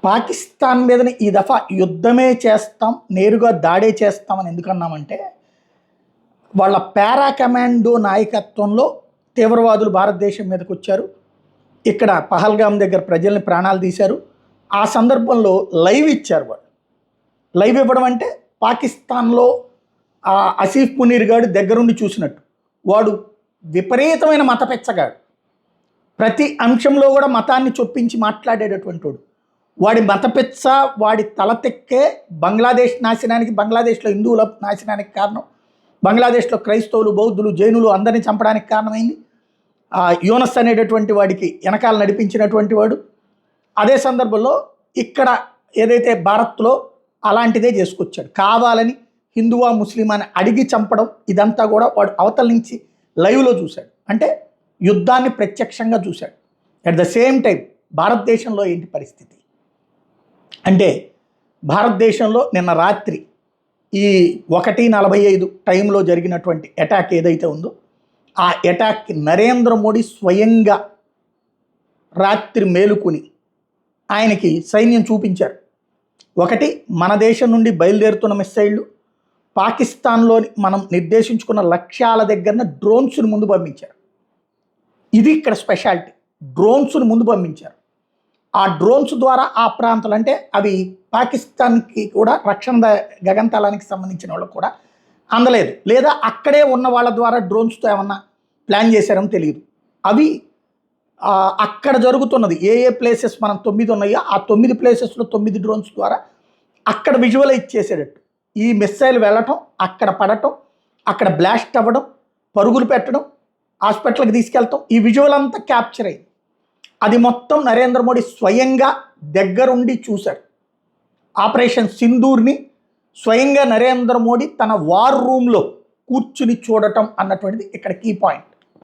పాకిస్తాన్ మీదని ఈ దఫా యుద్ధమే చేస్తాం, నేరుగా దాడే చేస్తామని ఎందుకన్నామంటే, వాళ్ళ పారా కమాండో నాయకత్వంలో తీవ్రవాదులు భారతదేశం మీదకి వచ్చారు. ఇక్కడ పహల్గామ్ దగ్గర ప్రజల్ని ప్రాణాలు తీశారు. ఆ సందర్భంలో లైవ్ ఇచ్చారు. వాళ్ళు లైవ్ ఇవ్వడం అంటే పాకిస్తాన్లో ఆసిఫ్ మునీర్ గాడు దగ్గరుండి చూసినట్టు. వాడు విపరీతమైన మత పెచ్చగాడు. ప్రతి అంశంలో కూడా మతాన్ని చొప్పించి మాట్లాడేటటువంటి వాడు. వాడి మతపెచ్చ, వాడి తలతెక్కే బంగ్లాదేశ్ నాశనానికి, బంగ్లాదేశ్లో హిందువుల నాశనానికి కారణం. బంగ్లాదేశ్లో క్రైస్తవులు, బౌద్ధులు, జైనులు అందరినీ చంపడానికి కారణమైంది యూనస్ అనేటటువంటి వాడికి వెనకాల నడిపించినటువంటి వాడు. అదే సందర్భంలో ఇక్కడ ఏదైతే భారత్లో అలాంటిదే చేసుకొచ్చాడు. కావాలని హిందువా ముస్లిమా అని అడిగి చంపడం, ఇదంతా కూడా వాడు అవతల నుంచి లైవ్లో చూశాడు. అంటే యుద్ధాన్ని ప్రత్యక్షంగా చూశాడు. అట్ ద సేమ్ టైం భారతదేశంలో ఏంటి పరిస్థితి అంటే, భారతదేశంలో నిన్న రాత్రి ఈ 1:45 టైంలో జరిగినటువంటి అటాక్ ఏదైతే ఉందో, ఆ అటాక్కి నరేంద్ర మోడీ స్వయంగా రాత్రి మేలుకుని ఆయనకి సైన్యం చూపించారు. ఒకటి, మన దేశం నుండి బయలుదేరుతున్న మిస్సైళ్ళు పాకిస్తాన్లోని మనం నిర్దేశించుకున్న లక్ష్యాల దగ్గరన డ్రోన్స్ని ముందు పంపించారు. ఇది ఇక్కడ స్పెషాలిటీ. డ్రోన్స్ని ముందు పంపించారు. ఆ డ్రోన్స్ ద్వారా ఆ ప్రాంతాలు, అంటే అవి పాకిస్తాన్కి కూడా రక్షణ గగనతలానికి సంబంధించిన వాళ్ళకు కూడా అందలేదు, లేదా అక్కడే ఉన్న వాళ్ళ ద్వారా డ్రోన్స్తో ఏమన్నా ప్లాన్ చేశారో తెలియదు. అవి అక్కడ జరుగుతున్నది ఏ ప్లేసెస్ మనం 9 ఉన్నాయో ఆ 9 ప్లేసెస్లో 9 డ్రోన్స్ ద్వారా అక్కడ విజువలైజ్ చేసేటట్టు ఈ మిస్సైల్ వెళ్ళటం, అక్కడ పడటం, అక్కడ బ్లాస్ట్ అవ్వడం, పరుగులు పెట్టడం, హాస్పిటల్కి తీసుకెళ్తాం, ఈ విజువల్ అంతా క్యాప్చర్ అయింది. అది మొత్తం నరేంద్ర మోడీ స్వయంగా దగ్గరుండి చూశాడు. ఆపరేషన్ సింధూర్ని స్వయంగా నరేంద్ర మోడీ తన వార్ రూమ్లో కూర్చుని చూడటం అన్నటువంటిది ఇక్కడ కీ పాయింట్.